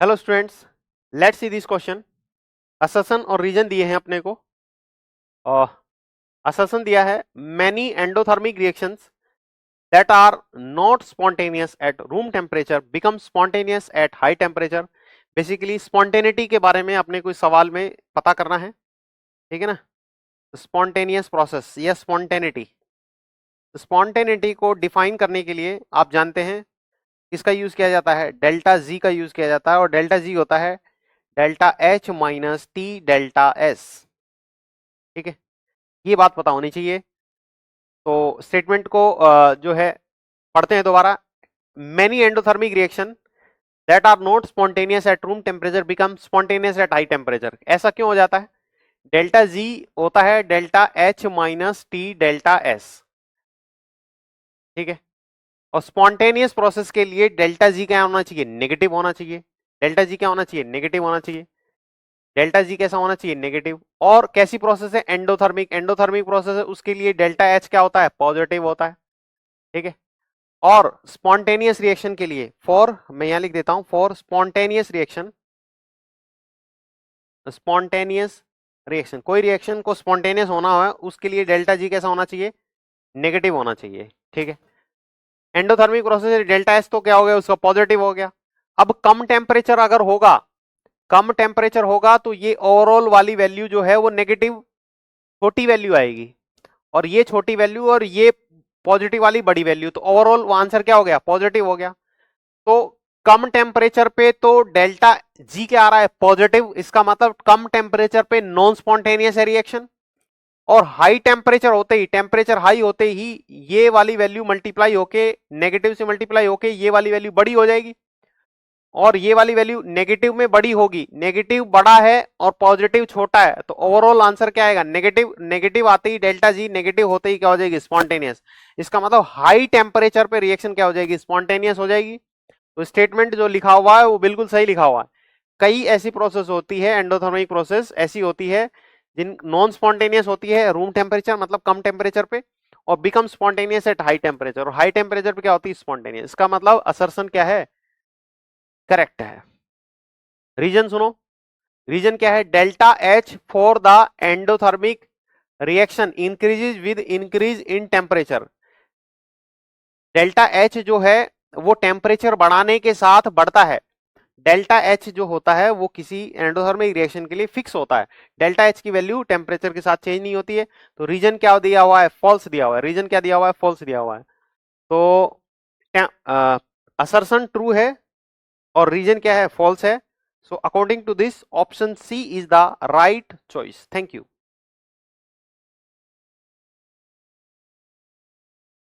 Hello students, let's see this question. Assertion और reason दिए हैं अपने को। और असर्शन दिया है many endothermic reactions that are not spontaneous at room temperature become spontaneous at high temperature. Basically spontaneity के बारे में अपने को इस सवाल में पता करना है, ठीक है ना। स्पॉन्टेनियस प्रोसेस या स्पॉन्टेनिटी को डिफाइन करने के लिए आप जानते हैं किसका यूज किया जाता है, डेल्टा जी का यूज किया जाता है। और डेल्टा जी होता है delta H minus T delta S, ठीक है। ये बात पता होनी चाहिए। तो स्टेटमेंट को जो है पढ़ते हैं दोबारा। Many endothermic reaction that are not spontaneous at room temperature become spontaneous at high temperature. ऐसा क्यों हो जाता है? डेल्टा जी होता है delta H minus T delta S, ठीक है। और स्पॉन्टेनियस प्रोसेस के लिए डेल्टा जी क्या होना चाहिए? नेगेटिव होना चाहिए। डेल्टा जी क्या होना चाहिए? नेगेटिव होना चाहिए। डेल्टा जी कैसा होना चाहिए? नेगेटिव। और कैसी प्रोसेस है? एंडोथर्मिक। एंडोथर्मिक प्रोसेस है, उसके लिए डेल्टा एच क्या होता है? पॉजिटिव होता है, ठीक है। और स्पॉन्टेनियस रिएक्शन के लिए मैं यहां लिख देता हूं, for spontaneous reaction, spontaneous reaction, कोई रिएक्शन को स्पॉन्टेनियस होना है उसके लिए डेल्टा जी कैसा होना चाहिए? नेगेटिव होना चाहिए, ठीक है। एंडोथर्मिक प्रोसेस डेल्टा एच तो क्या हो गया? उसका पॉजिटिव हो गया। अब कम टेम्परेचर अगर होगा, कम टेम्परेचर होगा तो ये ओवरऑल वाली वैल्यू जो है वो नेगेटिव छोटी वैल्यू आएगी, और ये छोटी वैल्यू और ये पॉजिटिव वाली बड़ी वैल्यू, तो ओवरऑल आंसर क्या हो गया? पॉजिटिव हो गया। तो कम टेम्परेचर पे तो डेल्टा जी क्या आ रहा है? पॉजिटिव। इसका मतलब कम टेम्परेचर पे नॉन स्पॉन्टेनियस है रिएक्शन। और हाई टेम्परेचर होते ही, टेम्परेचर हाई होते ही ये वाली वैल्यू मल्टीप्लाई होके, नेगेटिव से मल्टीप्लाई होके ये वाली वैल्यू बड़ी हो जाएगी, और ये वाली वैल्यू नेगेटिव में बड़ी होगी। नेगेटिव बड़ा है और पॉजिटिव छोटा है, तो ओवरऑल आंसर क्या आएगा? नेगेटिव। नेगेटिव आते ही डेल्टा जी नेगेटिव होते ही क्या हो जाएगी? स्पॉन्टेनियस। इसका मतलब हाई टेम्परेचर पे रिएक्शन क्या हो जाएगी? स्पॉन्टेनियस हो जाएगी। तो स्टेटमेंट जो लिखा हुआ है वो बिल्कुल सही लिखा हुआ है। कई ऐसी प्रोसेस होती है, एंडोथर्मिक प्रोसेस ऐसी होती है जिन नॉन स्पॉन्टेनियस होती है रूम टेम्परेचर मतलब कम टेम्परेचर पे, और become spontaneous at high temperature, और हाई टेम्परेचर पे क्या होती है? स्पॉन्टेनियस। इसका मतलब असर्शन क्या है? करेक्ट है। रीजन सुनो। रीजन क्या है? Delta H for the endothermic reaction increases with increase in temperature. Delta H जो है वो टेम्परेचर बढ़ाने के साथ बढ़ता है। डेल्टा एच जो होता है वो किसी एंडोथर्मिक रिएक्शन के लिए फिक्स होता है। डेल्टा एच की वैल्यू टेम्परेचर के साथ चेंज नहीं होती है। तो रीजन क्या दिया हुआ है? फॉल्स दिया हुआ है। रीजन क्या दिया हुआ है? फॉल्स दिया हुआ है। तो असर्शन ट्रू है और रीजन क्या है? फॉल्स है। So according to this option C is the right choice. Thank you.